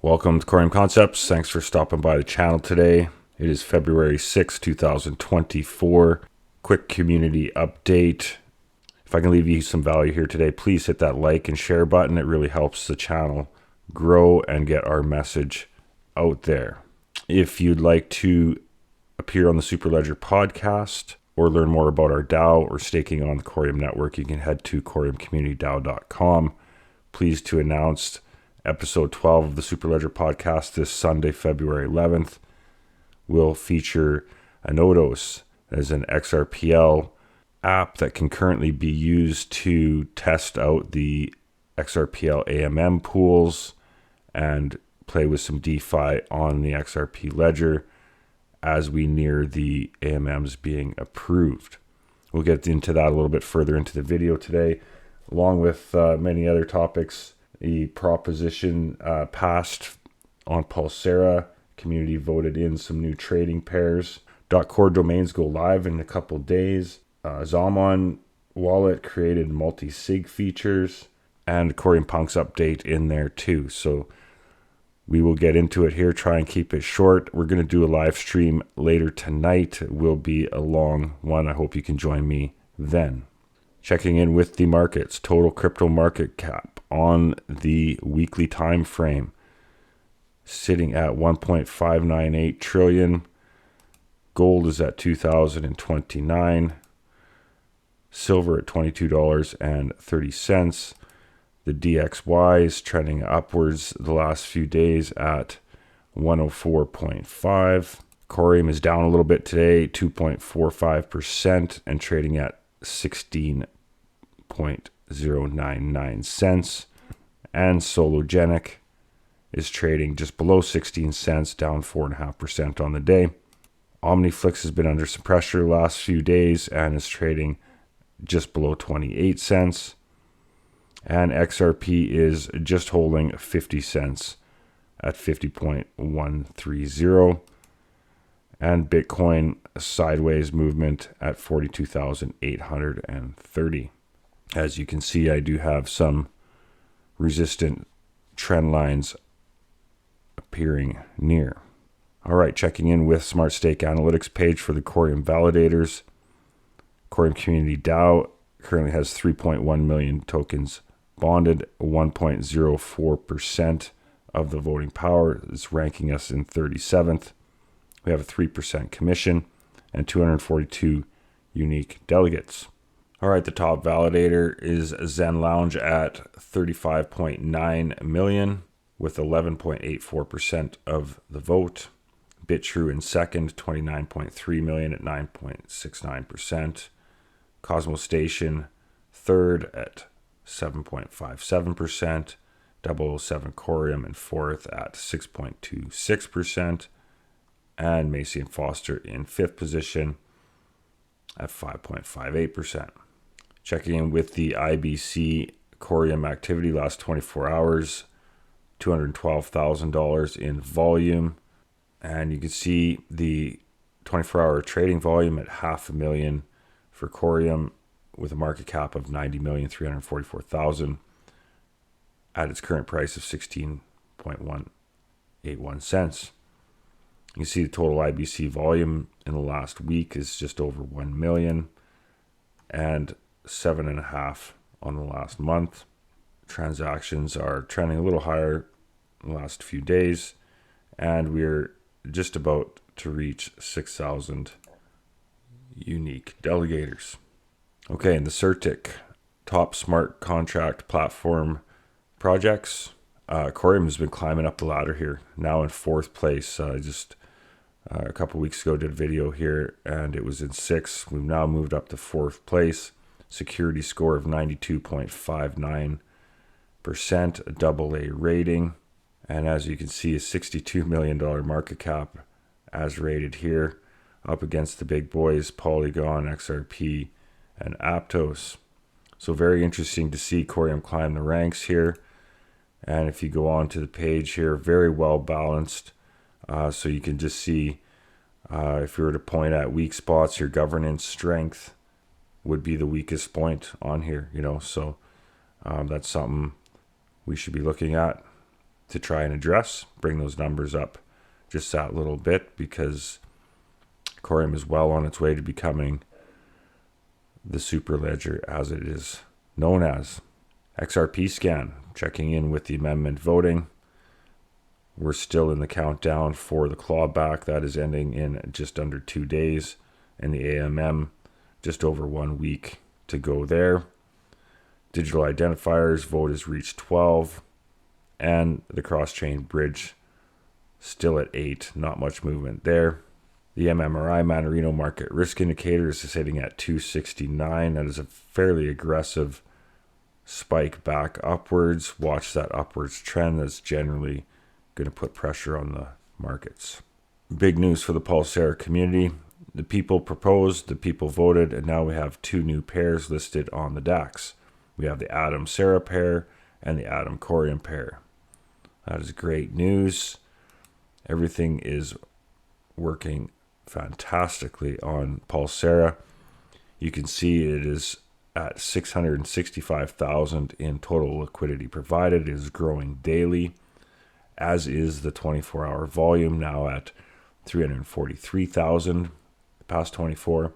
Welcome to Coreum Concepts. Thanks for stopping by the channel today. It is February 6, 2024. Quick community update. If I can leave you some value here today, please hit that like and share button. It really helps the channel grow and get our message out there. If you'd like to appear on the Super Ledger podcast or learn more about our DAO or staking on the Coreum network, you can head to coriumcommunitydao.com. Pleased to announce episode 12 of the Super Ledger podcast this Sunday, February 11th, will feature Anodos as an XRPL app that can currently be used to test out the XRPL AMM pools and play with some DeFi on the XRP Ledger as we near the AMMs being approved. We'll get into that a little bit further into the video today, along with many other topics. The proposition passed on Pulsara. Community voted in some new trading pairs. .core domains go live in a couple days. Zaman wallet created multi-sig features, and Coreum Punks update in there too. So we will get into it here, try and keep it short. We're going to do a live stream later tonight. It will be a long one. I hope you can join me then. Checking in with the markets. Total crypto market cap on the weekly time frame sitting at 1.598 trillion. Gold is at 2029. Silver at $22.30. The DXY is trending upwards the last few days at 104.5. Coreum is down a little bit today, 2.45%, and trading at 16.099 cents. And Sologenic is trading just below 16 cents, down 4.5% on the day. Omniflix has been under some pressure the last few days and is trading just below 28 cents. And XRP is just holding 50 cents at 50.130. And Bitcoin sideways movement at 42,830. As you can see, I do have some resistant trend lines appearing near. All right, checking in with Smart Stake Analytics page for the Coreum Validators. Coreum Community DAO currently has 3.1 million tokens bonded. 1.04% of the voting power is ranking us in 37th. We have a 3% commission and 242 unique delegates. All right, the top validator is Zen Lounge at 35.9 million with 11.84% of the vote. BitTrue in second, 29.3 million at 9.69%. Cosmos Station third at 7.57%. 007 Coreum in fourth at 6.26%. And Macy and Foster in fifth position at 5.58%. Checking in with the IBC Coreum activity last 24 hours, $212,000 in volume. And you can see the 24-hour trading volume at 500,000 for Coreum with a market cap of 90,344,000 at its current price of 16.181 cents. You can see the total IBC volume in the last week is just over 1 million and 7.5 on the last month. Transactions are trending a little higher in the last few days, and we're just about to reach 6,000 unique delegators. Okay, and the Certic top smart contract platform projects. Coreum has been climbing up the ladder here, now in fourth place. Just a couple weeks ago did a video here and it was in sixth. We've now moved up to fourth place. Security score of 92.59%, a AA rating. And as you can see, a $62 million market cap as rated here, up against the big boys, Polygon, XRP, and Aptos. So very interesting to see Coreum climb the ranks here. And if you go on to the page here, very well balanced. So you can just see if you were to point at weak spots, your governance strength would be the weakest point on here, so that's something we should be looking at. to try and address, bring those numbers up just that little bit, because Coreum is well on its way to becoming the super ledger as it is known as. XRP scan, checking in with the amendment voting. We're still in the countdown for the clawback. That is ending in just under 2 days. And the AMM, just over 1 week to go there. Digital identifiers, vote has reached 12. And the cross-chain bridge still at 8. Not much movement there. The MMRI Manarino market risk indicator is sitting at 269. That is a fairly aggressive spike back upwards. Watch that upwards trend. That's generally going to put pressure on the markets. Big news for the Pulsara community. The people proposed, the people voted, and now we have 2 new pairs listed on the DAX. We have the Atom SARA pair and the Atom Corium pair. That is great news. Everything is working fantastically on Pulsara. You can see it is at 665,000 in total liquidity provided. It is growing daily, as is the 24-hour volume, now at 343,000 the past 24.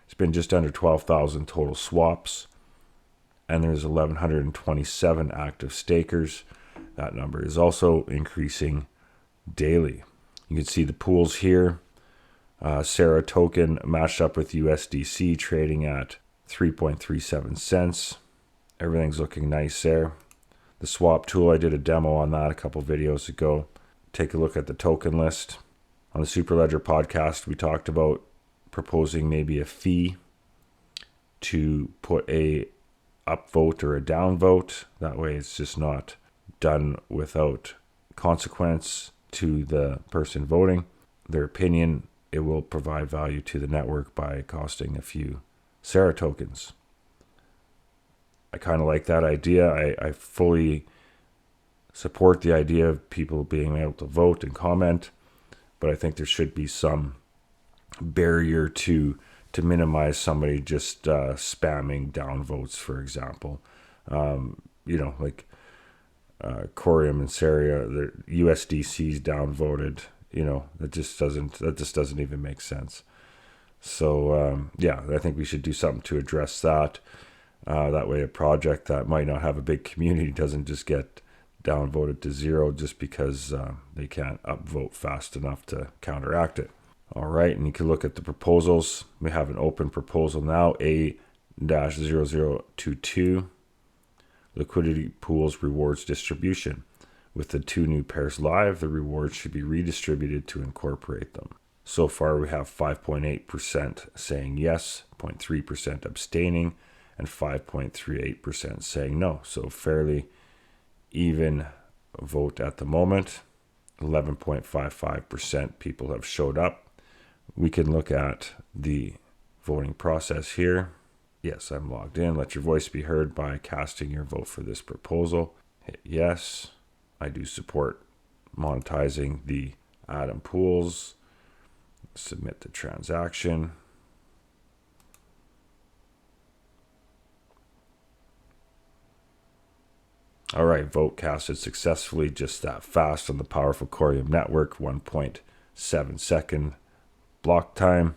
It's been just under 12,000 total swaps, and there's 1,127 active stakers. That number is also increasing daily. You can see the pools here. SARA token matched up with USDC, trading at 3.37 cents. Everything's looking nice there. The swap tool, I did a demo on that a couple videos ago. Take a look at the token list. On the Superledger podcast, we talked about proposing maybe a fee to put a upvote or a downvote. That way it's just not done without consequence to the person voting. Their opinion, it will provide value to the network by costing a few SARA tokens. I kind of like that idea. I fully support the idea of people being able to vote and comment, but I think there should be some barrier to minimize somebody just spamming downvotes, for example. Like Coreum and SARA, the USDC's downvoted. That just doesn't even make sense. So I think we should do something to address that. That way a project that might not have a big community doesn't just get downvoted to 0 just because they can't upvote fast enough to counteract it. All right, and you can look at the proposals. We have an open proposal now, A-0022, liquidity pools rewards distribution. With the 2 new pairs live, the rewards should be redistributed to incorporate them. So far, we have 5.8% saying yes, 0.3% abstaining, and 5.38% saying no. So fairly even vote at the moment. 11.55% people have showed up. We can look at the voting process here. Yes, I'm logged in. Let your voice be heard by casting your vote for this proposal. Hit yes. I do support monetizing the Atom pools. Submit the transaction. All right, vote casted successfully, just that fast on the powerful Coreum network, 1.7 second block time.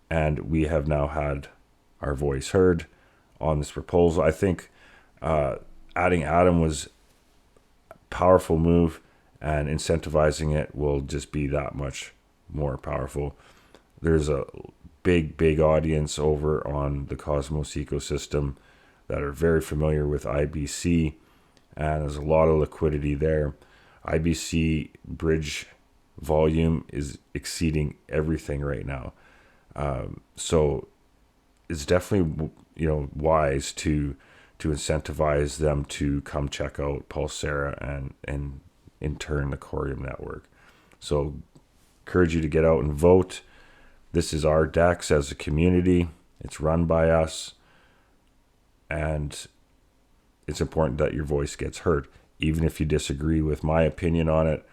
And we have now had our voice heard on this proposal. I think adding Atom was a powerful move, and incentivizing it will just be that much more powerful. There's a big audience over on the Cosmos ecosystem that are very familiar with IBC, and there's a lot of liquidity there. IBC bridge volume is exceeding everything right now. So it's definitely wise to incentivize them to come check out Pulsara and in turn the Coreum network. So encourage you to get out and vote. This is our DEX as a community. It's run by us, and it's important that your voice gets heard. Even if you disagree with my opinion on it,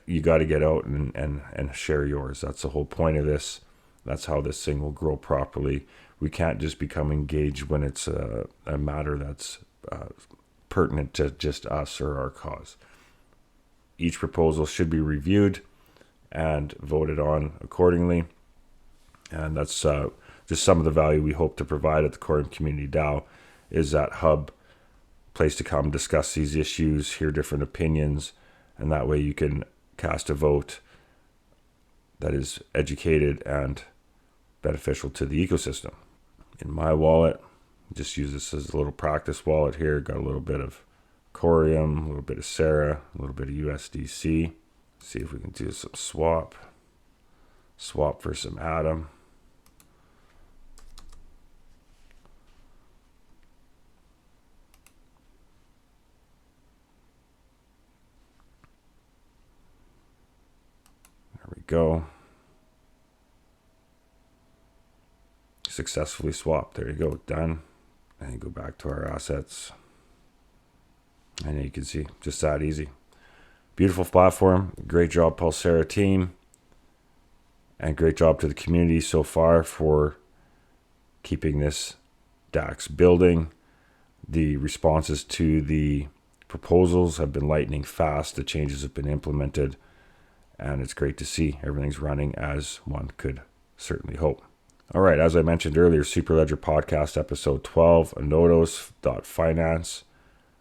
you got to get out and share yours. That's the whole point of this. That's how this thing will grow properly. We can't just become engaged when it's a matter that's pertinent to just us or our cause. each proposal should be reviewed and voted on accordingly. And that's just some of the value we hope to provide at the Coreum Community DAO, is that hub, place to come discuss these issues, hear different opinions, and that way you can cast a vote that is educated and beneficial to the ecosystem. In my wallet, just use this as a little practice wallet here. Got a little bit of Coreum, a little bit of SARA, a little bit of USDC. See if we can do some swap for some Atom. There we go. Successfully swapped. There you go, done. And you go back to our assets. And you can see, just that easy. Beautiful platform. Great job, Pulsara team. And great job to the community so far for keeping this DAX building. The responses to the proposals have been lightning fast. The changes have been implemented. And it's great to see everything's running as one could certainly hope. All right, as I mentioned earlier, Superledger Podcast episode 12, Anodos.finance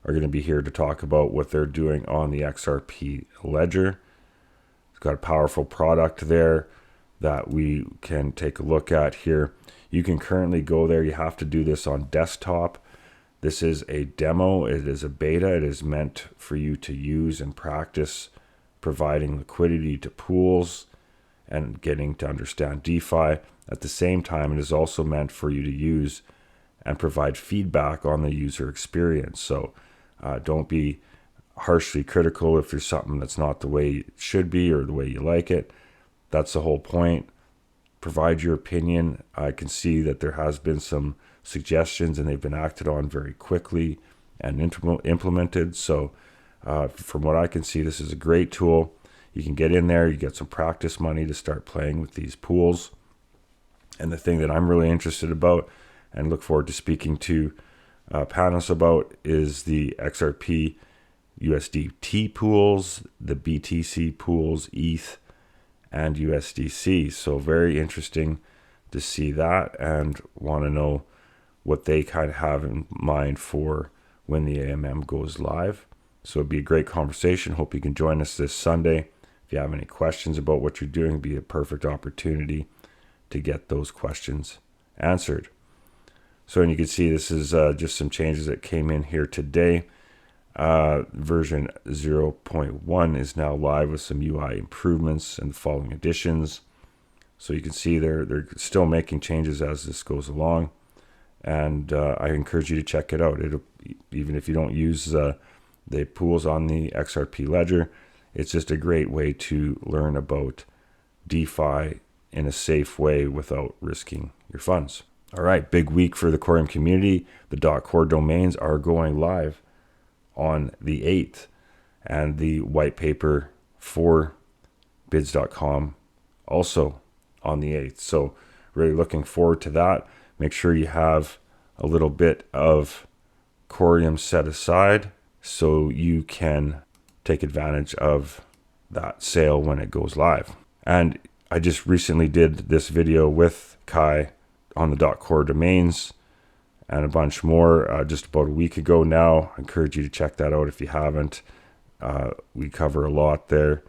are going to be here to talk about what they're doing on the XRP Ledger. It's got a powerful product there that we can take a look at here. You can currently go there. You have to do this on desktop. This is a demo. It is a beta. It is meant for you to use and practice providing liquidity to pools and getting to understand DeFi. At the same time, it is also meant for you to use and provide feedback on the user experience. So don't be harshly critical if there's something that's not the way it should be or the way you like it. That's the whole point. Provide your opinion. I can see that there has been some suggestions and they've been acted on very quickly and implemented. So from what I can see, this is a great tool. You can get in there, you get some practice money to start playing with these pools. And the thing that I'm really interested about and look forward to speaking to panelists about is the XRP USDT pools, the BTC pools, ETH, and USDC. So very interesting to see that and want to know what they kind of have in mind for when the AMM goes live. So it'd be a great conversation. Hope you can join us this Sunday. If you have any questions about what you're doing, it'd be a perfect opportunity to get those questions answered. So, and you can see this is just some changes that came in here today. Version 0.1 is now live with some UI improvements and the following additions. So you can see they're still making changes as this goes along. And I encourage you to check it out. Even if you don't use the pools on the XRP Ledger, it's just a great way to learn about DeFi in a safe way without risking your funds. All right, big week for the Coreum community. The .core domains are going live on the 8th, and the white paper for bids.com also on the 8th. So really looking forward to that. Make sure you have a little bit of Coreum set aside so you can take advantage of that sale when it goes live. And I just recently did this video with Kai on the .core domains and a bunch more just about a week ago now. I encourage you to check that out if you haven't. We cover a lot there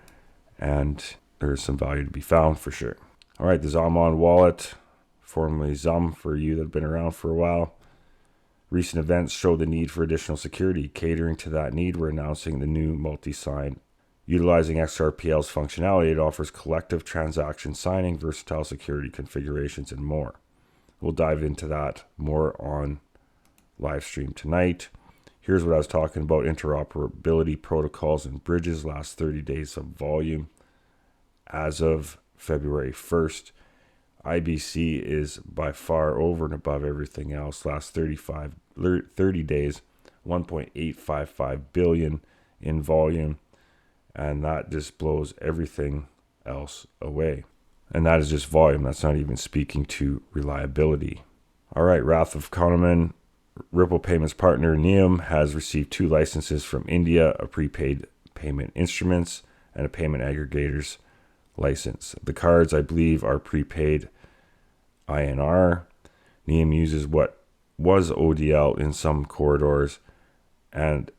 and there's some value to be found for sure. All right, the Zaman wallet, formerly Zum for you that have been around for a while. Recent events show the need for additional security. Catering to that need, we're announcing the new multi-sign. Utilizing XRPL's functionality, it offers collective transaction signing, versatile security configurations, and more. We'll dive into that more on live stream tonight. Here's what I was talking about: interoperability protocols and bridges. Last 30 days of volume. As of February 1st, IBC is by far over and above everything else. Last 30 days, 1.855 billion in volume. And that just blows everything else away. And that is just volume. That's not even speaking to reliability. All right, Wrath of Kahneman, Ripple payments partner Neam has received 2 licenses from India, a prepaid payment instruments, and a payment aggregators license. The cards, I believe, are prepaid INR. Neam uses what was ODL in some corridors and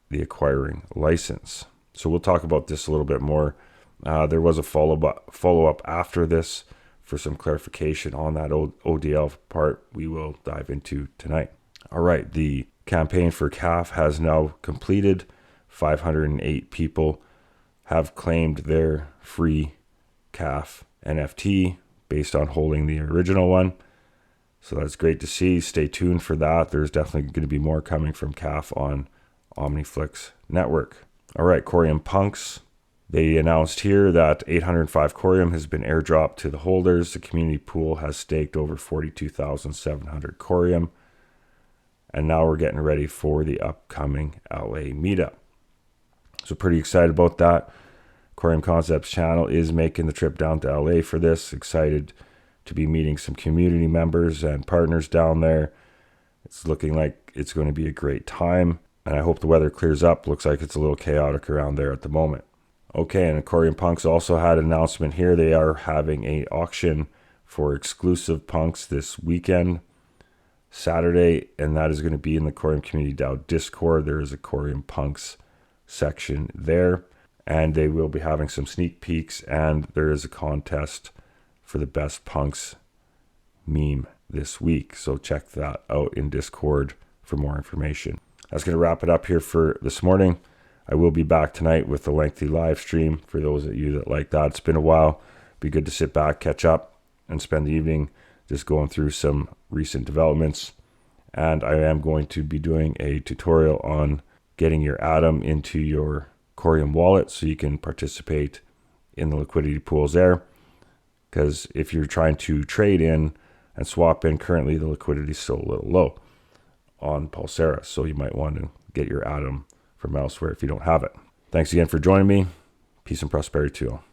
the acquiring license. So we'll talk about this a little bit more. There was a follow-up after this for some clarification on that ODL part we will dive into tonight. All right, the campaign for CAF has now completed. 508 people have claimed their free CAF NFT based on holding the original one. So that's great to see. Stay tuned for that. There's definitely going to be more coming from CAF on OmniFlix network. All right, Corium punks. They announced here that 805 Corium has been airdropped to the holders. The community pool has staked over 42,700 Corium. And now we're getting ready for the upcoming LA meetup. So pretty excited about that. Coreum Concepts channel is making the trip down to LA for this. Excited to be meeting some community members and partners down there. It's looking like it's going to be a great time. And I hope the weather clears up. Looks like it's a little chaotic around there at the moment. Okay, and Corium Punks also had an announcement here. They are having an auction for exclusive punks this weekend, Saturday, and that is going to be in the Corium Community DAO Discord. There is a Corium Punks section there, and they will be having some sneak peeks, and there is a contest for the best punks meme this week. So check that out in Discord for more information. That's going to wrap it up here for this morning. I will be back tonight with a lengthy live stream for those of you that like that. It's been a while. Be good to sit back, catch up, and spend the evening just going through some recent developments. And I am going to be doing a tutorial on getting your Atom into your Coreum wallet so you can participate in the liquidity pools there. Because if you're trying to trade in and swap in, currently the liquidity is still a little low on Pulsara. So you might want to get your Atom from elsewhere if you don't have it. Thanks again for joining me. Peace and prosperity to you all.